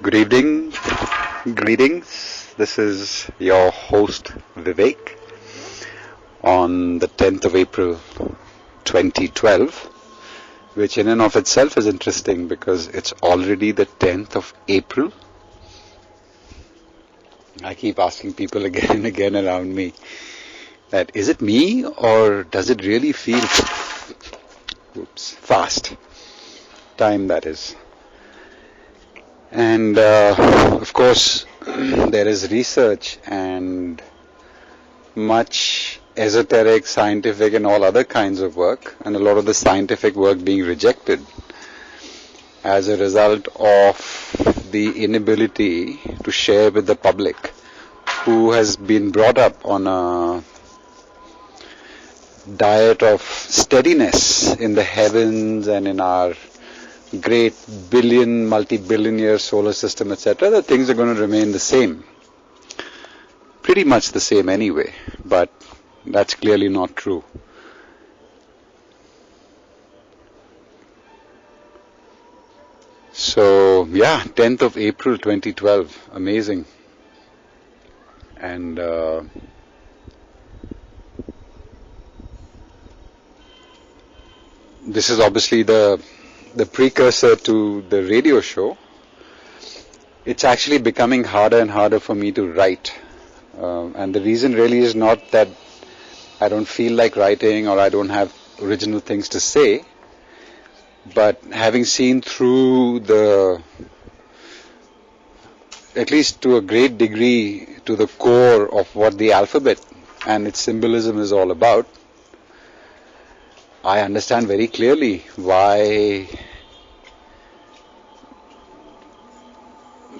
Good evening, greetings. This is your host Vivek on the 10th of April 2012, which in and of itself is interesting because it's already the 10th of April. I keep asking people again and again around me that is it me or does it really feel fast? Time, that is. And of course there is research and much esoteric, scientific and all other kinds of work, and a lot of the scientific work being rejected as a result of the inability to share with the public, who has been brought up on a diet of steadiness in the heavens and in our great billion, multi-billion-year solar system, etc., that things are going to remain the same. Pretty much the same anyway, but that's clearly not true. So, 10th of April 2012, amazing. And this is obviously the precursor to the radio show. It's actually becoming harder and harder for me to write. And the reason really is not that I don't feel like writing or I don't have original things to say, but having seen through at least to a great degree, to the core of what the alphabet and its symbolism is all about, I understand very clearly why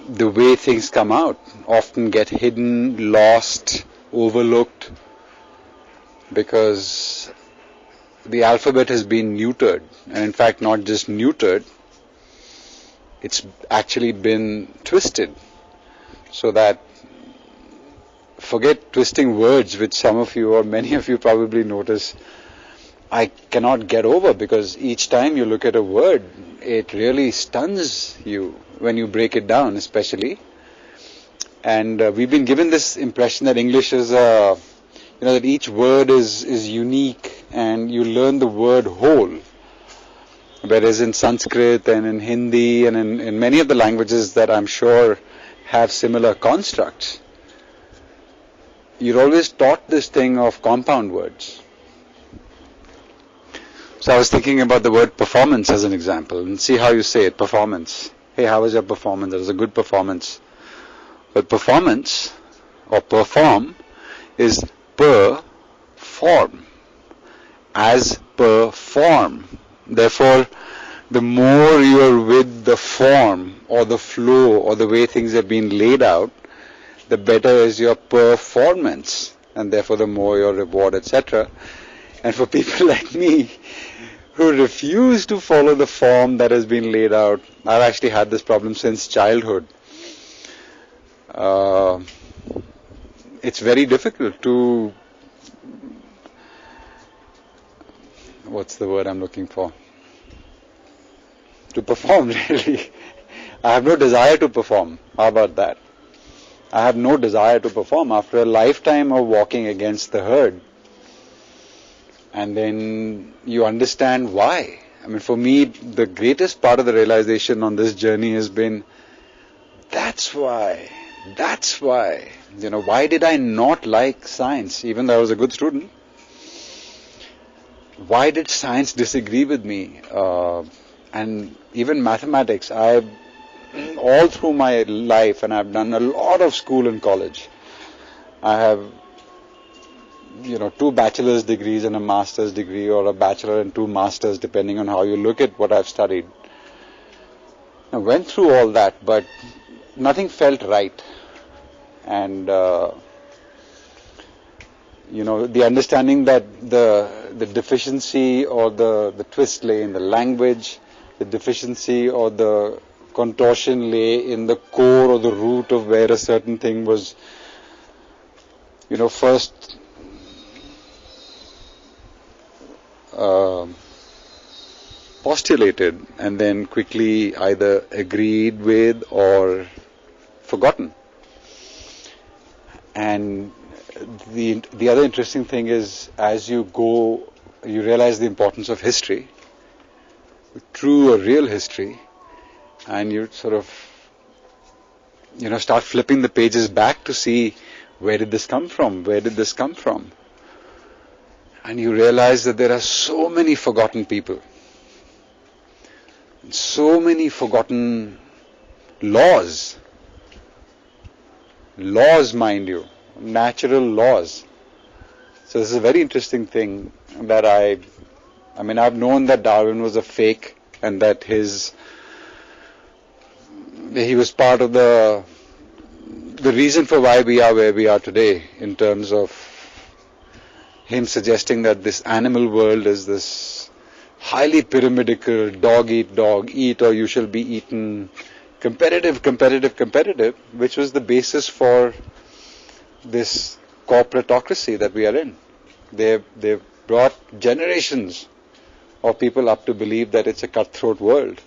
the way things come out often get hidden, lost, overlooked, because the alphabet has been neutered, and in fact not just neutered, it's actually been twisted, so that, forget twisting words, which some of you or many of you probably notice I cannot get over, because each time you look at a word, it really stuns you when you break it down, especially. And we've been given this impression that English is, that each word is unique, and you learn the word whole. Whereas in Sanskrit and in Hindi and in many of the languages that I'm sure have similar constructs, you're always taught this thing of compound words. So I was thinking about the word performance as an example, and see how you say it, performance. Hey, how was your performance? That was a good performance. But performance, or perform, is per form, as per form. Therefore, the more you are with the form, or the flow, or the way things have been laid out, the better is your performance, and therefore the more your reward, etc. And for people like me, who refuse to follow the form that has been laid out, I've actually had this problem since childhood. It's very difficult to, what's the word I'm looking for? To perform, really. I have no desire to perform. How about that? I have no desire to perform after a lifetime of walking against the herd. And then you understand why. I mean, for me, the greatest part of the realization on this journey has been, that's why. Why did I not like science, even though I was a good student? Why did science disagree with me? And even mathematics, all through my life, and I've done a lot of school and college, I have 2 bachelor's degrees and a master's degree, or a bachelor and 2 masters, depending on how you look at what I've studied. I went through all that, but nothing felt right. And the understanding that the deficiency or the twist lay in the language, the deficiency or the contortion lay in the core or the root of where a certain thing was, first postulated and then quickly either agreed with or forgotten. And the other interesting thing is, as you go, you realize the importance of history, true or real history, and you sort of, start flipping the pages back to see, where did this come from? Where did this come from? And you realize that there are so many forgotten people, so many forgotten laws, mind you, natural laws. So this is a very interesting thing that I've known that Darwin was a fake and that he was part of the reason for why we are where we are today, in terms of him suggesting that this animal world is this highly pyramidical, dog eat or you shall be eaten, competitive, which was the basis for this corporatocracy that we are in. They've brought generations of people up to believe that it's a cutthroat world,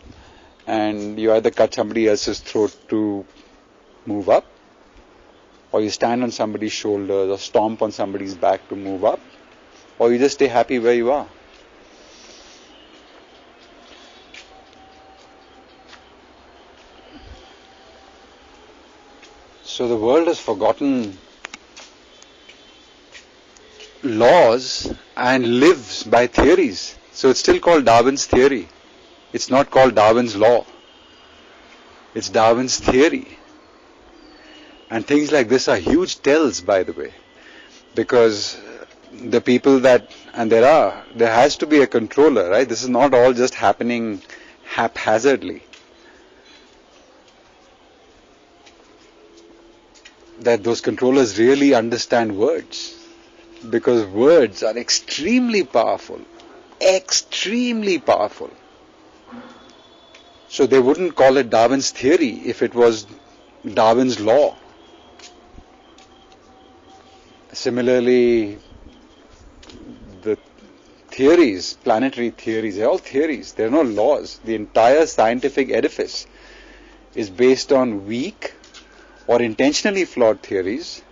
and you either cut somebody else's throat to move up, or you stand on somebody's shoulders or stomp on somebody's back to move up, or you just stay happy where you are. So the world has forgotten laws and lives by theories. So it's still called Darwin's theory. It's not called Darwin's law. It's Darwin's theory. And things like this are huge tells, by the way, because the people there has to be a controller, right? This is not all just happening haphazardly. That those controllers really understand words, because words are extremely powerful. So they wouldn't call it Darwin's theory if it was Darwin's law. Similarly, the theories, planetary theories, they're all theories. They're no laws. The entire scientific edifice is based on weak or intentionally flawed theories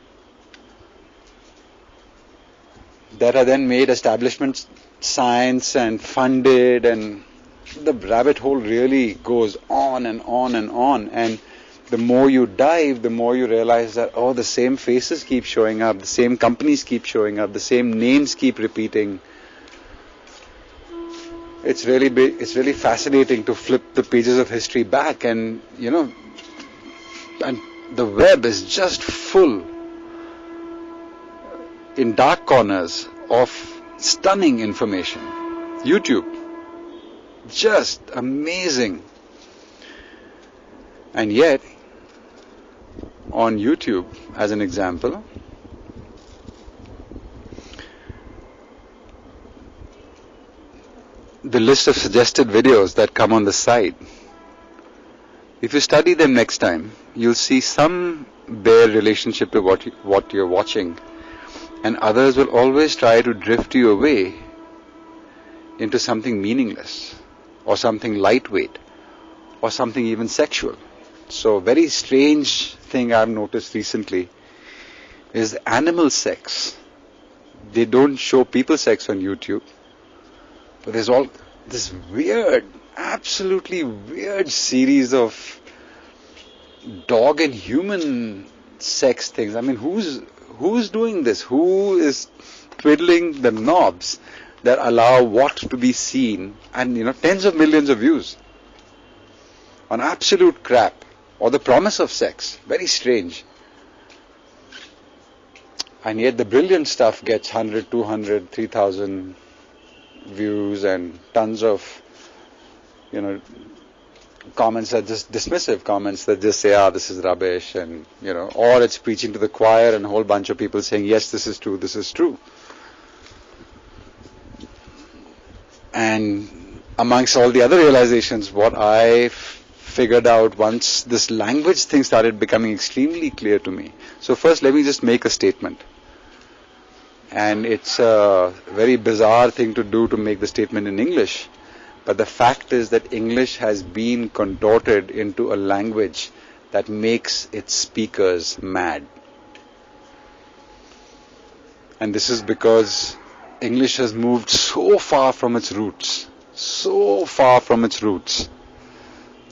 that are then made establishment science and funded, and the rabbit hole really goes on and on and on. And the more you dive, the more you realize that, the same faces keep showing up, the same companies keep showing up, the same names keep repeating. It's really fascinating to flip the pages of history back, and and the web is just full, in dark corners, of stunning information. YouTube, just amazing. And yet, on YouTube, as an example, the list of suggested videos that come on the side, if you study them next time, you'll see some bear relationship to what you're watching, and others will always try to drift you away into something meaningless, or something lightweight, or something even sexual. So, very strange thing I've noticed recently is animal sex. They don't show people sex on YouTube, but there's all this weird, absolutely weird series of dog and human sex things. I mean, who's doing this? Who is twiddling the knobs that allow what to be seen, and tens of millions of views on absolute crap, or the promise of sex? Very strange. And yet the brilliant stuff gets 100, 200, 3,000 views and tons of comments that just dismissive comments that just say, this is rubbish, and or it's preaching to the choir and a whole bunch of people saying, yes, this is true. And amongst all the other realizations, what I figured out once this language thing started becoming extremely clear to me. So first, let me just make a statement. And it's a very bizarre thing to do, to make the statement in English. But the fact is that English has been contorted into a language that makes its speakers mad. And this is because English has moved so far from its roots,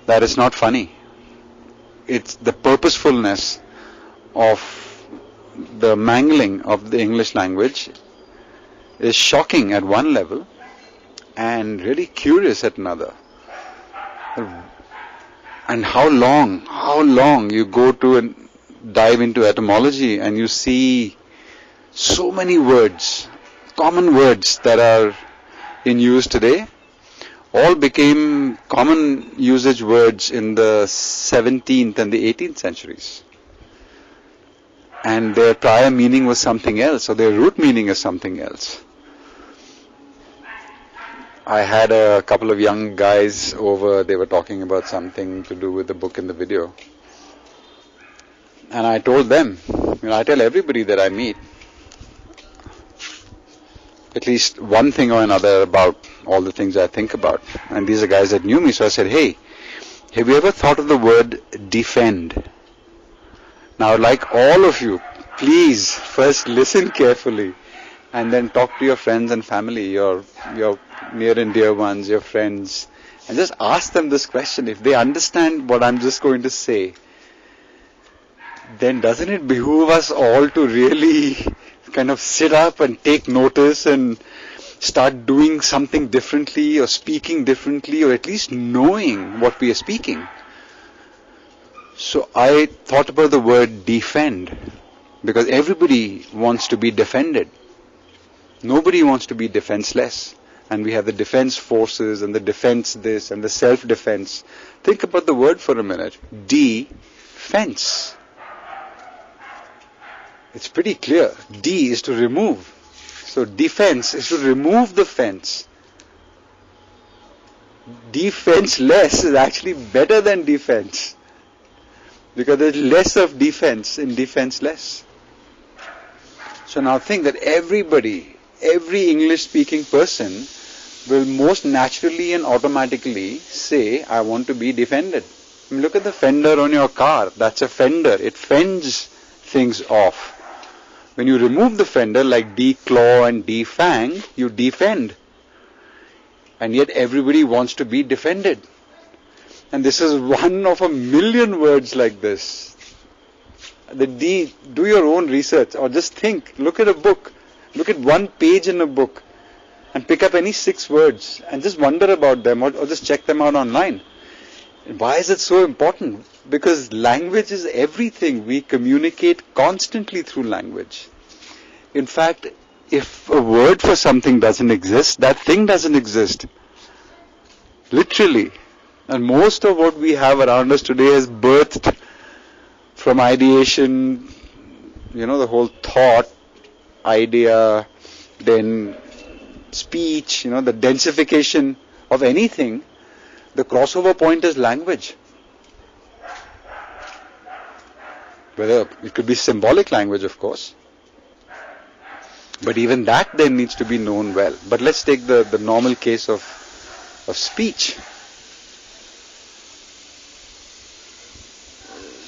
that it's not funny. It's the purposefulness of the mangling of the English language is shocking at one level and really curious at another. And how long you go to and dive into etymology and you see so many words, common words that are in use today, all became common usage words in the 17th and the 18th centuries. And their prior meaning was something else, or their root meaning is something else. I had a couple of young guys over, they were talking about something to do with the book and the video. And I told them, I tell everybody that I meet, at least one thing or another about all the things I think about. And these are guys that knew me, so I said, hey, have you ever thought of the word defend? Now I'd like all of you, please first listen carefully and then talk to your friends and family, your near and dear ones, your friends, and just ask them this question. If they understand what I'm just going to say, then doesn't it behoove us all to really kind of sit up and take notice and start doing something differently or speaking differently or at least knowing what we are speaking? So I thought about the word defend, because everybody wants to be defended. Nobody wants to be defenseless. And we have the defense forces and the defense this and the self-defense. Think about the word for a minute. Defense. It's pretty clear. D is to remove. So defense is to remove the fence. Defenseless is actually better than defense, because there's less of defense in defenseless. So now think that every English-speaking person will most naturally and automatically say, I want to be defended. I mean, look at the fender on your car. That's a fender. It fends things off. When you remove the fender, like declaw and defang, you defend. And yet everybody wants to be defended. And this is one of a million words like this. The D, do your own research, or just think, look at a book, look at one page in a book, and pick up any 6 words, and just wonder about them, or just check them out online. Why is it so important? Because language is everything. We communicate constantly through language. In fact, if a word for something doesn't exist, that thing doesn't exist. Literally. And most of what we have around us today is birthed from ideation, the whole thought, idea, then speech, the densification of anything. The crossover point is language. Whether it could be symbolic language, of course. But even that then needs to be known well. But let's take the normal case of speech.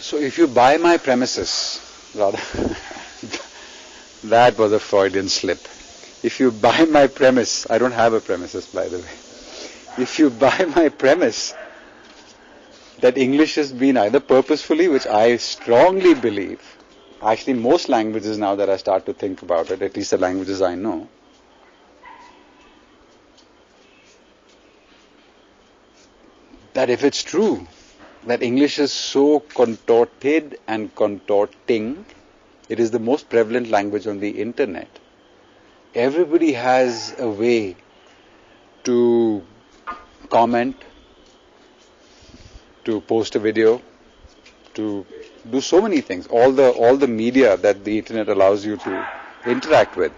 So if you buy my premises, rather, that was a Freudian slip. If you buy my premise, I don't have a premises, by the way. If you buy my premise that English has been either purposefully, which I strongly believe, actually most languages now that I start to think about it, at least the languages I know, that if it's true that English is so contorted and contorting, it is the most prevalent language on the internet. Everybody has a way to comment, to post a video, to do so many things. All the media that the internet allows you to interact with.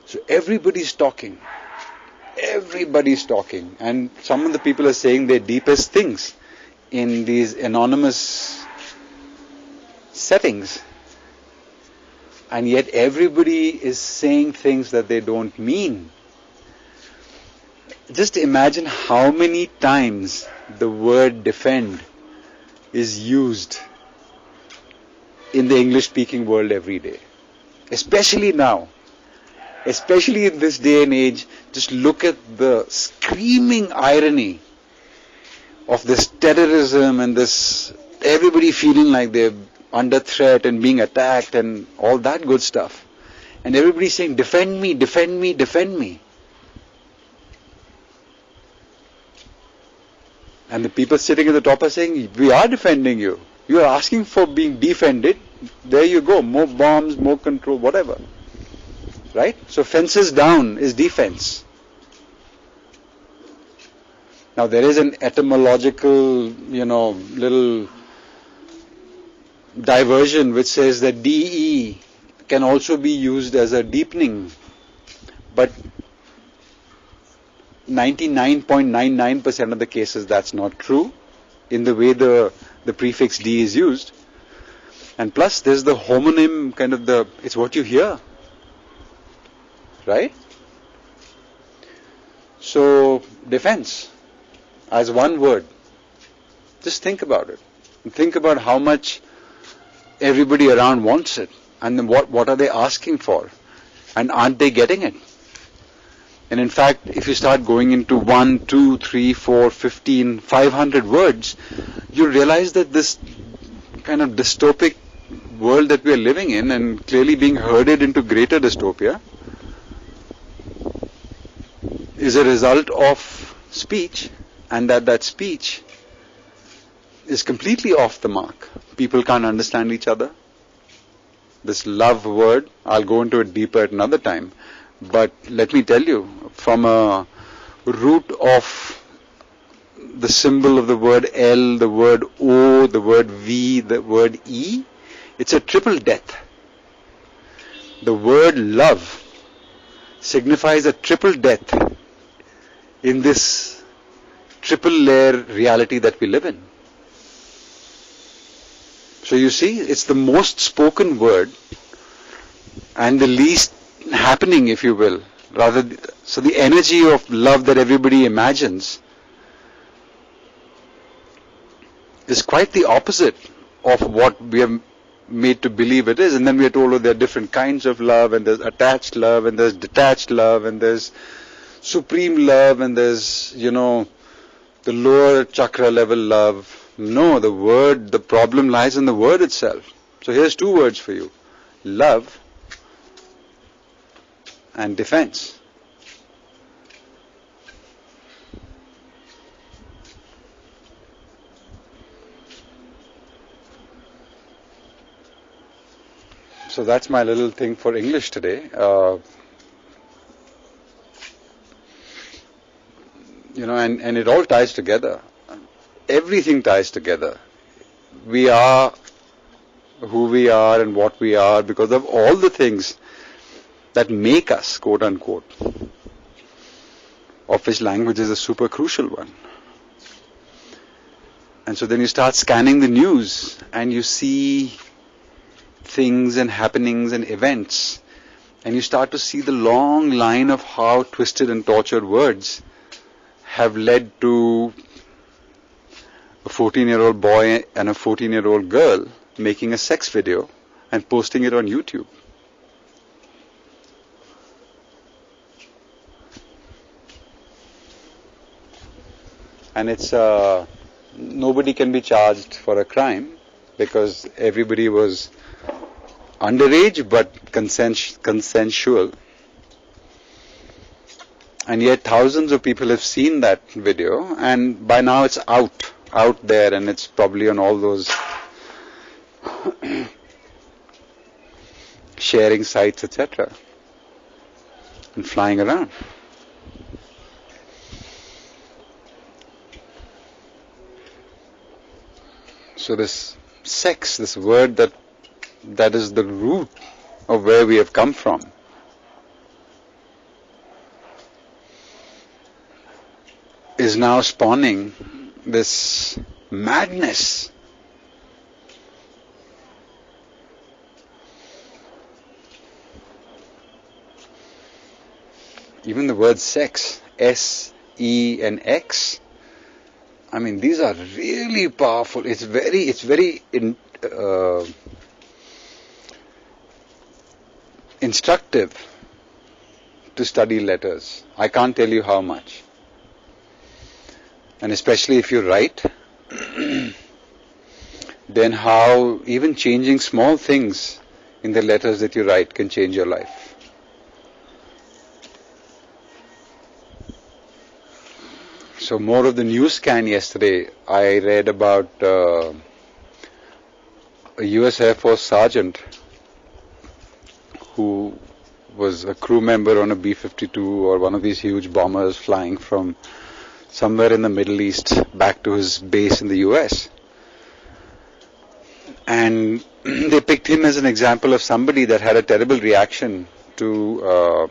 So everybody's talking. Everybody's talking. And some of the people are saying their deepest things in these anonymous settings. And yet everybody is saying things that they don't mean. Just imagine how many times the word defend is used in the English speaking world every day. Especially now. Especially in this day and age, just look at the screaming irony of this terrorism and this everybody feeling like they're under threat and being attacked and all that good stuff. And everybody saying, defend me, defend me, defend me. And the people sitting at the top are saying, we are defending you. You are asking for being defended. There you go. More bombs, more control, whatever. Right? So fences down is defense. Now there is an etymological, little diversion which says that DE can also be used as a deepening. But 99.99% of the cases that's not true in the way the prefix D is used. And plus there's the homonym it's what you hear. Right? So defense as one word. Just think about it. And think about how much everybody around wants it. And then what are they asking for? And aren't they getting it? And in fact, if you start going into 1, 2, 3, 4, 15, 500 words, you realize that this kind of dystopic world that we are living in and clearly being herded into greater dystopia is a result of speech, and that speech is completely off the mark. People can't understand each other. This love word, I'll go into it deeper at another time. But let me tell you, from a root of the symbol of the word L, the word O, the word V, the word E, it's a triple death. The word love signifies a triple death in this triple layer reality that we live in. So you see, it's the most spoken word and the least happening, if you will. So the energy of love that everybody imagines is quite the opposite of what we are made to believe it is. And then we are told, there are different kinds of love, and there's attached love, and there's detached love, and there's supreme love, and there's, the lower chakra level love. No, the problem lies in the word itself. So here's two words for you. Love and defense. So that's my little thing for English today. And it all ties together. Everything ties together. We are who we are and what we are because of all the things that make us, quote unquote, of which language is a super crucial one. And so then you start scanning the news and you see things and happenings and events, and you start to see the long line of how twisted and tortured words have led to a 14-year-old boy and a 14-year-old girl making a sex video and posting it on YouTube. And it's nobody can be charged for a crime because everybody was underage but consensual. And yet thousands of people have seen that video, and by now it's out there, and it's probably on all those sharing sites, etc., and flying around. So this sex, this word that is the root of where we have come from, is now spawning this madness. Even the word sex, S E and X. I mean, these are really powerful. It's very instructive to study letters. I can't tell you how much. And especially if you write, then how even changing small things in the letters that you write can change your life. So more of the news scan yesterday, I read about a US Air Force sergeant who was a crew member on a B-52 or one of these huge bombers flying from somewhere in the Middle East back to his base in the US. And they picked him as an example of somebody that had a terrible reaction to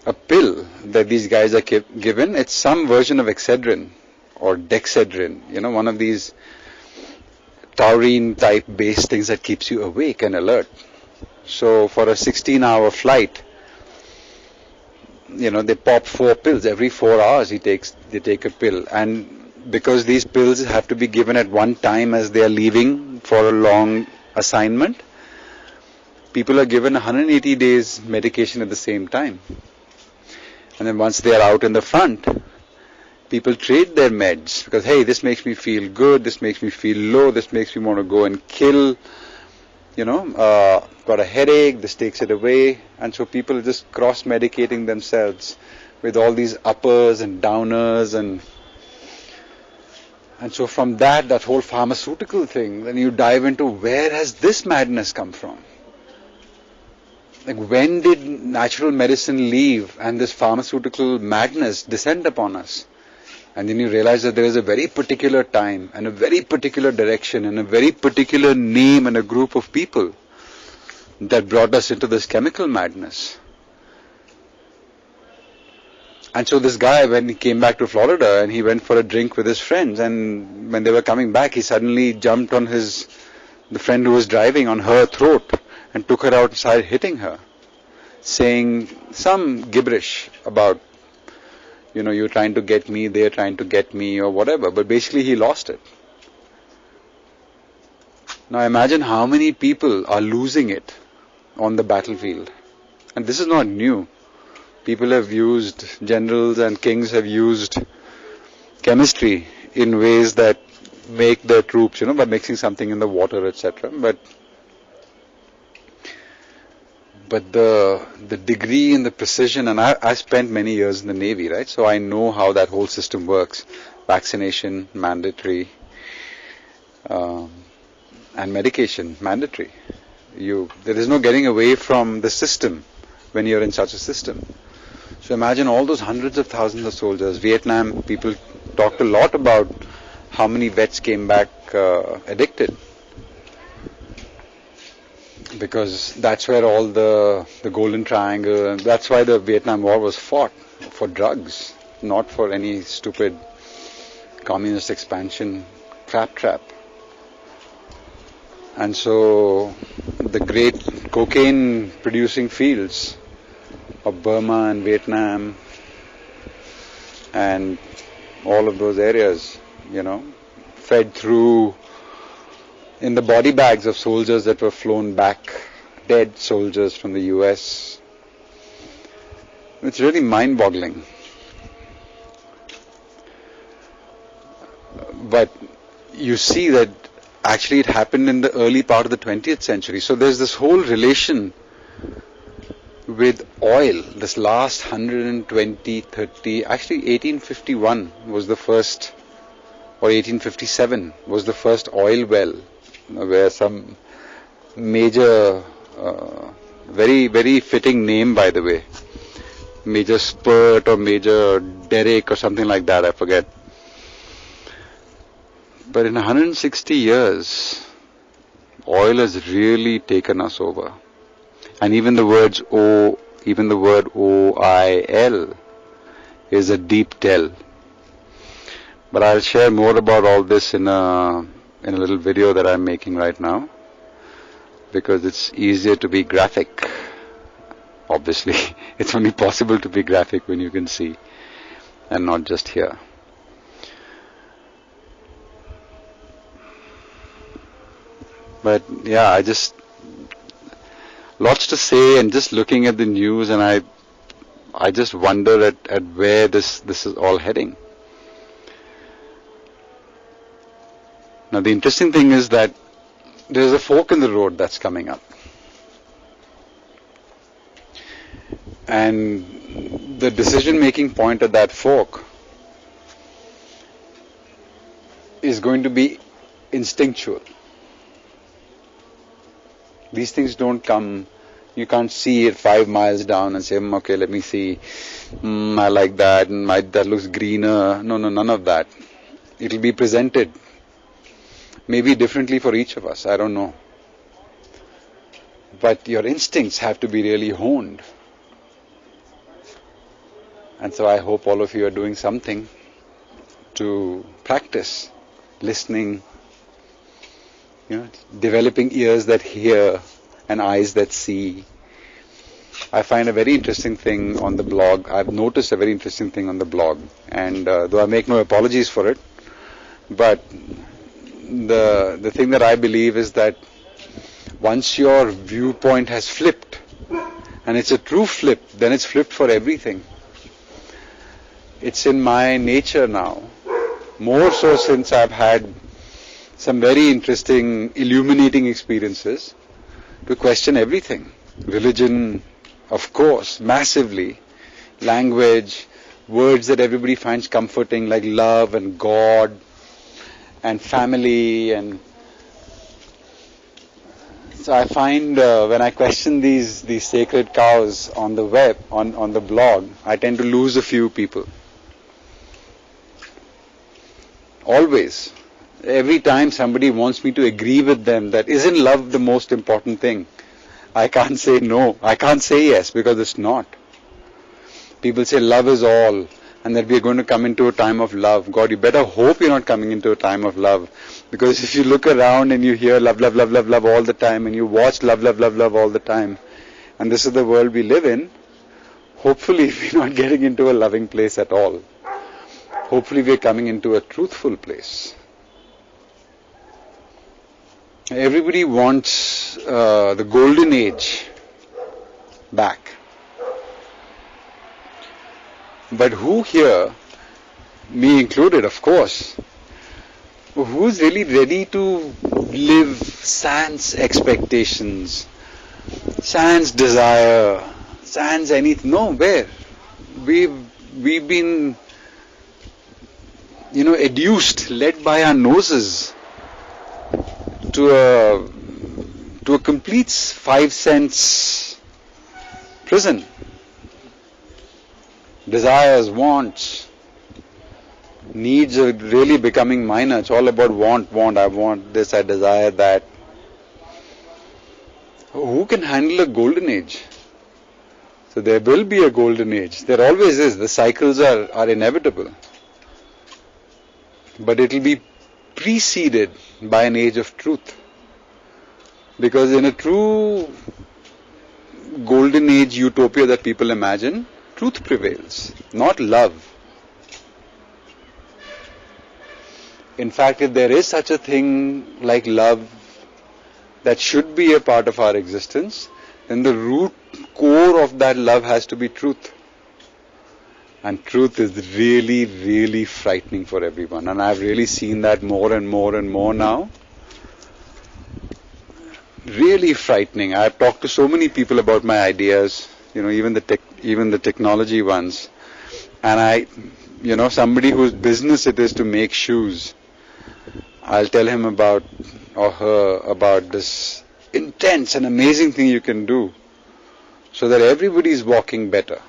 a pill that these guys are given. It's some version of Excedrin or Dexedrin, one of these taurine type base things that keeps you awake and alert. So for a 16-hour flight, they pop 4 pills. Every 4 hours they take a pill. And because these pills have to be given at one time as they are leaving for a long assignment, people are given 180 days medication at the same time. And then once they are out in the front, people trade their meds because, hey, this makes me feel good, this makes me feel low, this makes me want to go and kill, got a headache, this takes it away. And so people are just cross-medicating themselves with all these uppers and downers and so from that whole pharmaceutical thing, then you dive into where has this madness come from? Like when did natural medicine leave and this pharmaceutical madness descend upon us? And then you realize that there is a very particular time and a very particular direction and a very particular name and a group of people that brought us into this chemical madness. And so this guy, when he came back to Florida and he went for a drink with his friends, and when they were coming back, he suddenly jumped on the friend who was driving, on her throat and took her outside hitting her, saying some gibberish about, you're trying to get me, they're trying to get me or whatever, but basically he lost it. Now imagine how many people are losing it on the battlefield. And this is not new. People have used, generals and kings have used chemistry in ways that make their troops, by mixing something in the water, etc. But the degree and the precision, and I spent many years in the Navy, right? So I know how that whole system works. Vaccination, mandatory, and medication, mandatory. There is no getting away from the system when you're in such a system. So imagine all those hundreds of thousands of soldiers. Vietnam, people talked a lot about how many vets came back addicted. Because that's where all the Golden Triangle, and that's why the Vietnam War was fought, for drugs, not for any stupid communist expansion trap. And so the great cocaine producing fields of Burma and Vietnam and all of those areas, fed through in the body bags of soldiers that were flown back, dead soldiers from the US. It's really mind-boggling. But you see that actually it happened in the early part of the 20th century. So there's this whole relation with oil, this last 120, 30, actually 1851 was the first, or 1857 was the first oil well, where some major, very, very fitting name by the way, Major Spurt or Major Derrick or something like that, I forget. But in 160 years, oil has really taken us over. And even the word OIL is a deep tell. But I'll share more about all this in a little video that I'm making right now, because it's easier to be graphic. Obviously, it's only possible to be graphic when you can see. and not just here. But yeah, lots to say, and just looking at the news, and I just wonder at where this is all heading. Now the interesting thing is that there's a fork in the road that's coming up. And the decision-making point at that fork is going to be instinctual. These things don't come, you can't see it 5 miles down and say, okay, let me see, I like that, and that looks greener. No, none of that. It'll be presented, maybe differently for each of us, I don't know. But your instincts have to be really honed. And so I hope all of you are doing something to practice listening, developing ears that hear and eyes that see. I find a very interesting thing on the blog. I've noticed a very interesting thing on the blog, and though I make no apologies for it, but the thing that I believe is that once your viewpoint has flipped, and it's a true flip, then it's flipped for everything. It's in my nature now, more so since I've had some very interesting, illuminating experiences, to question everything. Religion, of course, massively. Language, words that everybody finds comforting, like love and God and family. And so I find when I question these sacred cows on the web, on the blog, I tend to lose a few people. Always. Every time somebody wants me to agree with them that isn't love the most important thing, I can't say no. I can't say yes, because it's not. People say love is all, and that we're going to come into a time of love. God, you better hope you're not coming into a time of love, because if you look around and you hear love, love, love, love, love all the time, and you watch love, love, love, love all the time, and this is the world we live in, hopefully we're not getting into a loving place at all. Hopefully we're coming into a truthful place. Everybody wants the golden age back. But who here, me included of course, who's really ready to live sans expectations, sans desire, sans anything? No, where? We've been educed, led by our noses to a complete 5 sense prison. Desires, wants, needs are really becoming minor. It's all about want. I want this, I desire that. Who can handle a golden age? So there will be a golden age. There always is. The cycles are inevitable. But it will be preceded by an age of truth. Because in a true golden age utopia that people imagine, truth prevails, not love. In fact, if there is such a thing like love that should be a part of our existence, then the root core of that love has to be truth. And truth is really, really frightening for everyone. And I've really seen that more and more and more now. Really frightening. I've talked to so many people about my ideas, even the technology ones. And somebody whose business it is to make shoes, I'll tell him about, or her, about this intense and amazing thing you can do so that everybody is walking better.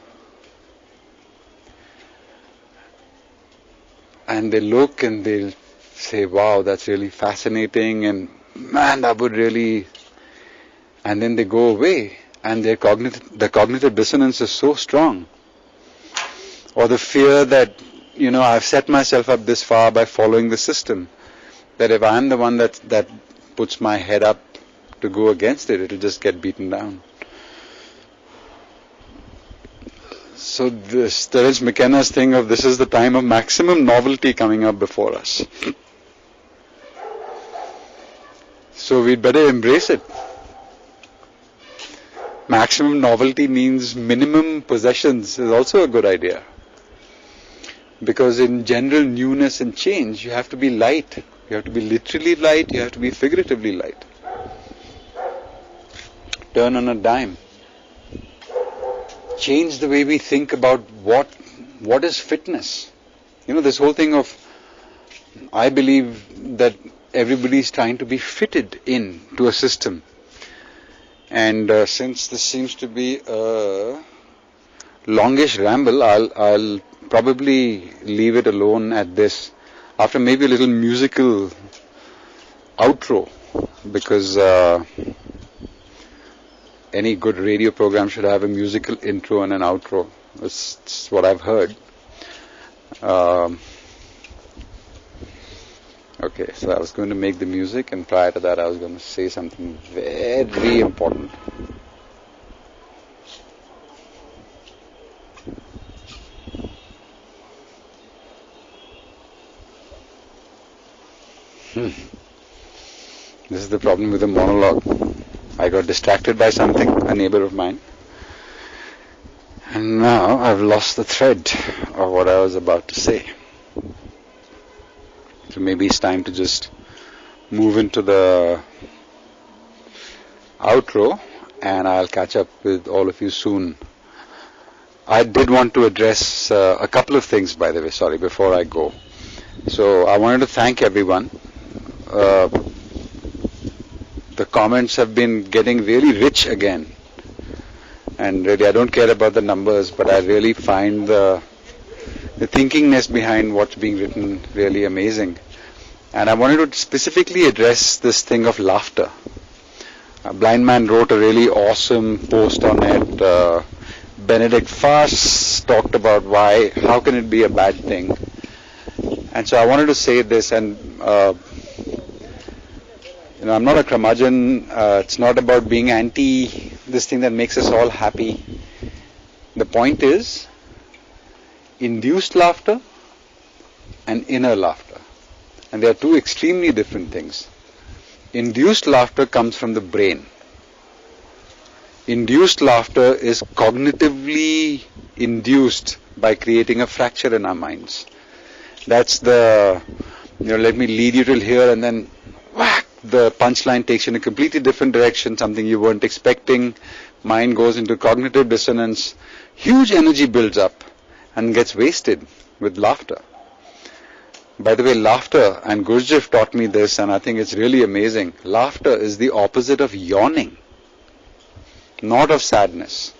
And they look and they'll say, wow, that's really fascinating, and man, that would really... And then they go away, and the cognitive dissonance is so strong. Or the fear that, I've set myself up this far by following the system, that if I'm the one that puts my head up to go against it, it'll just get beaten down. So this Terence McKenna's thing of this is the time of maximum novelty coming up before us. So we'd better embrace it. Maximum novelty means minimum possessions is also a good idea. Because in general newness and change, you have to be light. You have to be literally light, you have to be figuratively light. Turn on a dime. Change the way we think about what is fitness. This whole thing of, I believe that everybody is trying to be fitted in to a system. And since this seems to be a longish ramble, I'll probably leave it alone at this, after maybe a little musical outro, because any good radio program should have a musical intro and an outro. That's what I've heard. Okay, so I was going to make the music, and prior to that I was going to say something very important. This is the problem with the monologue. I got distracted by something, a neighbor of mine, and now I've lost the thread of what I was about to say. So maybe it's time to just move into the outro, and I'll catch up with all of you soon. I did want to address a couple of things, by the way, before I go. So I wanted to thank everyone. The comments have been getting really rich again, and really I don't care about the numbers, but I really find the thinkingness behind what's being written really amazing. And I wanted to specifically address this thing of laughter. A blind man wrote a really awesome post on it. Benedict Fass talked about how can it be a bad thing. And so I wanted to say this, and I'm not a curmudgeon. It's not about being anti this thing that makes us all happy. The point is induced laughter and inner laughter. And they are two extremely different things. Induced laughter comes from the brain. Induced laughter is cognitively induced by creating a fracture in our minds. That's the, let me lead you till here, and then whack, the punchline takes you in a completely different direction, something you weren't expecting. Mind goes into cognitive dissonance. Huge energy builds up and gets wasted with laughter. By the way, laughter, and Gurdjieff taught me this, and I think it's really amazing. Laughter is the opposite of yawning, not of sadness.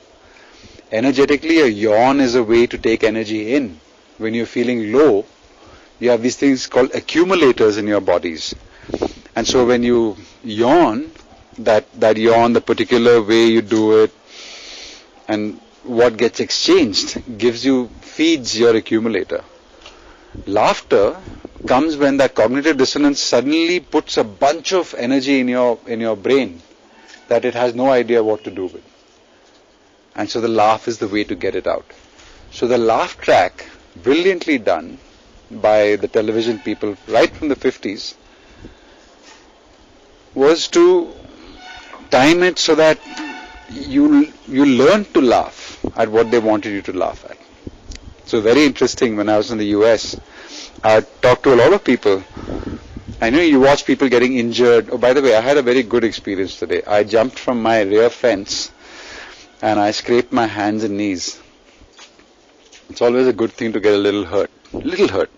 Energetically, a yawn is a way to take energy in. When you're feeling low, you have these things called accumulators in your bodies. And so when you yawn, that yawn, the particular way you do it, and what gets exchanged feeds your accumulator. Laughter comes when that cognitive dissonance suddenly puts a bunch of energy in your brain that it has no idea what to do with. And so the laugh is the way to get it out. So the laugh track, brilliantly done by the television people right from the 50s, was to time it so that you learn to laugh at what they wanted you to laugh at. So very interesting, when I was in the US, I talked to a lot of people. I know you watch people getting injured. Oh, by the way, I had a very good experience today. I jumped from my rear fence and I scraped my hands and knees. It's always a good thing to get a little hurt. Little hurt.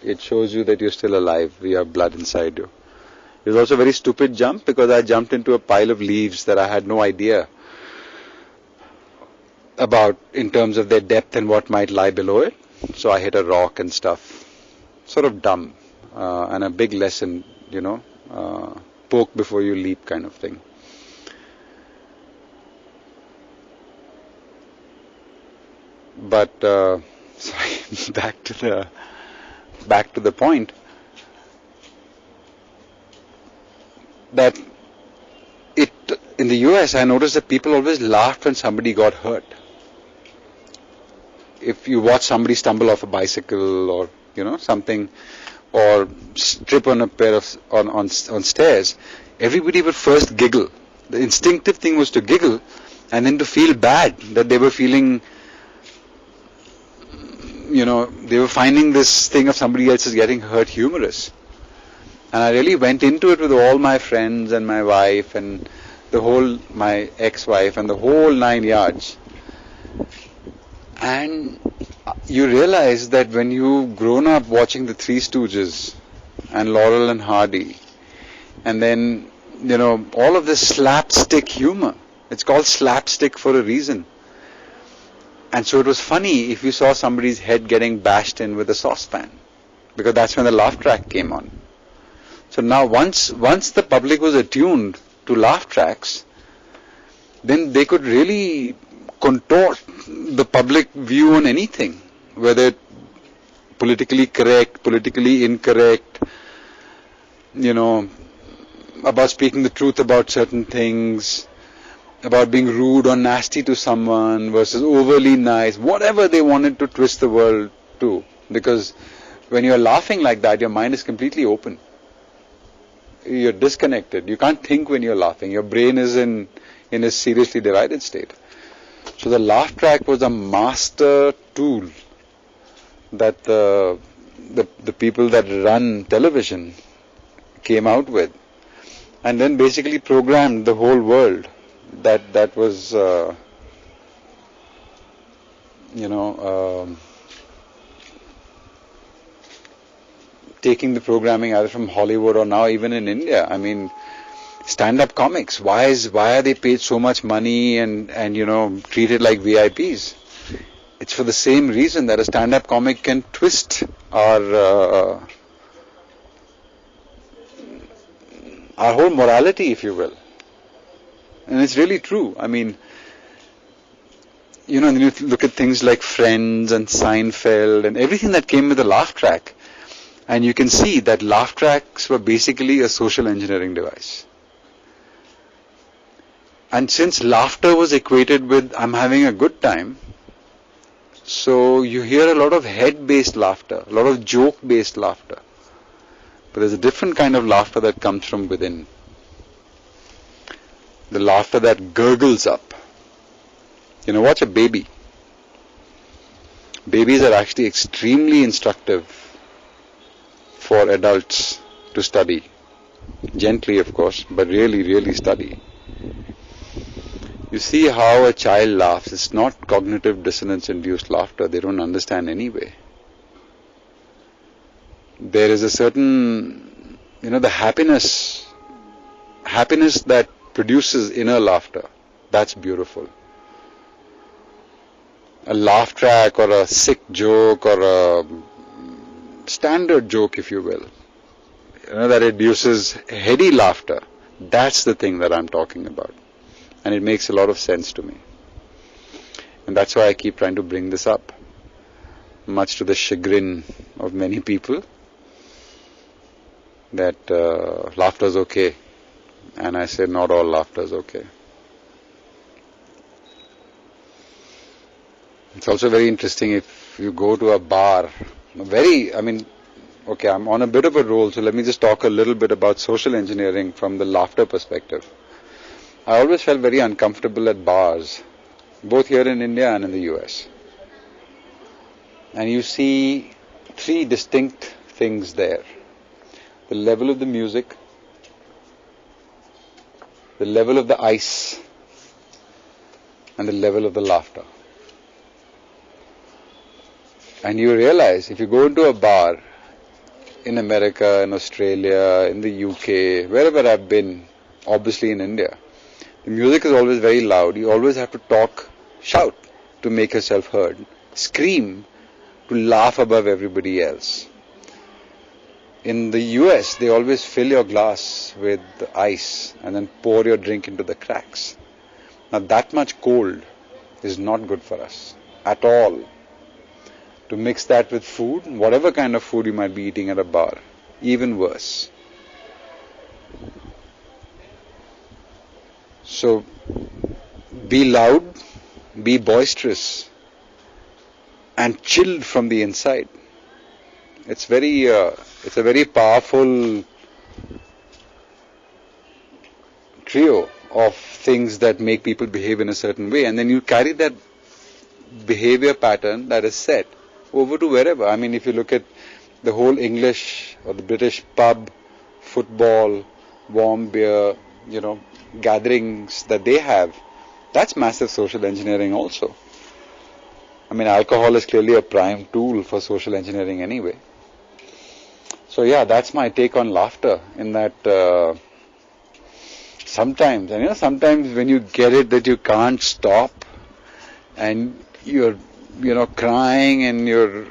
It shows you that you're still alive. You have blood inside you. It was also a very stupid jump because I jumped into a pile of leaves that I had no idea about in terms of their depth and what might lie below it. So I hit a rock and stuff. Sort of dumb. And a big lesson, poke before you leap kind of thing. But sorry, back to the point that in the US I noticed that people always laughed when somebody got hurt. if you watch somebody stumble off a bicycle or something, or trip on a pair of on stairs, everybody would first giggle. The instinctive thing was to giggle, and then to feel bad that they were feeling, they were finding this thing of somebody else is getting hurt humorous. And I really went into it with all my friends and my wife and my ex-wife and the whole 9 yards. And you realize that when you've grown up watching the Three Stooges and Laurel and Hardy, and then, all of this slapstick humor, it's called slapstick for a reason. And so it was funny if you saw somebody's head getting bashed in with a saucepan, because that's when the laugh track came on. So now once the public was attuned to laugh tracks, then they could really contort the public view on anything, whether politically correct, politically incorrect, about speaking the truth about certain things, about being rude or nasty to someone versus overly nice, whatever they wanted to twist the world to. Because when you're laughing like that, your mind is completely open. You're disconnected. You can't think when you're laughing. Your brain is in a seriously divided state. So the laugh track was a master tool that the people that run television came out with, and then basically programmed the whole world. That was taking the programming either from Hollywood or now even in India. I mean, stand-up comics. Why are they paid so much money and treated like VIPs? It's for the same reason that a stand-up comic can twist our whole morality, if you will. And it's really true. I mean, then you look at things like Friends and Seinfeld and everything that came with a laugh track, and you can see that laugh tracks were basically a social engineering device. And since laughter was equated with I'm having a good time, so you hear a lot of head-based laughter, a lot of joke-based laughter. But there's a different kind of laughter that comes from within. The laughter that gurgles up. Watch a baby. Babies are actually extremely instructive for adults to study. Gently, of course, but really, really study. You see how a child laughs. It's not cognitive dissonance-induced laughter. They don't understand anyway. There is a certain, the happiness that produces inner laughter. That's beautiful. A laugh track or a sick joke or a standard joke, if you will, that induces heady laughter. That's the thing that I'm talking about. And it makes a lot of sense to me. And that's why I keep trying to bring this up, much to the chagrin of many people, that laughter is okay. And I say not all laughter is okay. It's also very interesting if you go to a bar. Okay, I'm on a bit of a roll, so let me just talk a little bit about social engineering from the laughter perspective. I always felt very uncomfortable at bars, both here in India and in the US. And you see three distinct things there. The level of the music, the level of the ice, and the level of the laughter. And you realize if you go into a bar in America, in Australia, in the UK, wherever I've been, obviously in India, the music is always very loud. You always have to talk, shout to make yourself heard, scream to laugh above everybody else. In the US, they always fill your glass with ice and then pour your drink into the cracks. Now that much cold is not good for us at all. To mix that with food, whatever kind of food you might be eating at a bar, even worse. So be loud, be boisterous, and chilled from the inside. It's a very powerful trio of things that make people behave in a certain way, and then you carry that behavior pattern that is set over to wherever. I mean, if you look at the whole English or the British pub, football, warm beer, gatherings that they have, that's massive social engineering also. I mean, alcohol is clearly a prime tool for social engineering anyway. So yeah, that's my take on laughter, in that sometimes when you get it that you can't stop and you're crying and you're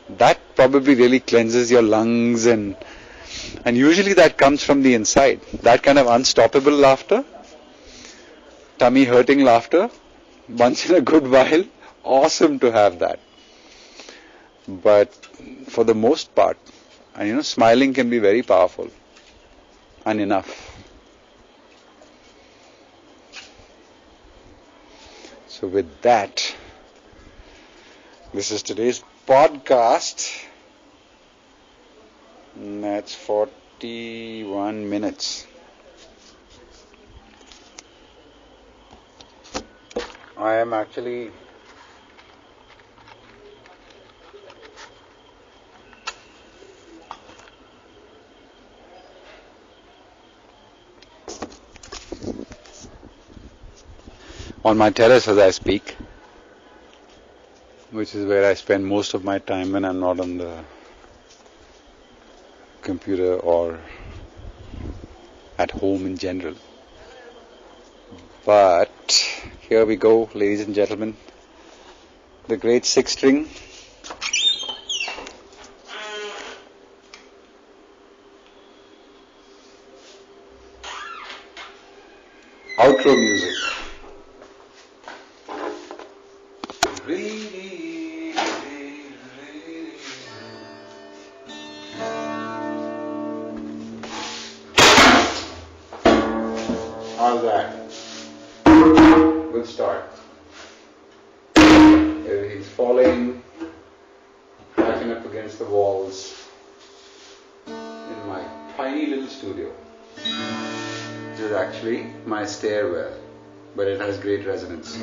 that probably really cleanses your lungs, and usually that comes from the inside. That kind of unstoppable laughter, tummy hurting laughter, once in a good while, awesome to have that. But for the most part, and smiling can be very powerful and enough. So with that, this is today's podcast. And that's 41 minutes. I am actually on my terrace as I speak, which is where I spend most of my time when I'm not on the computer or at home in general. But here we go, ladies and gentlemen, the great six string. Outro music. How's that? Good start. Everything's falling, cracking up against the walls in my tiny little studio. This is actually my stairwell, but it has great resonance.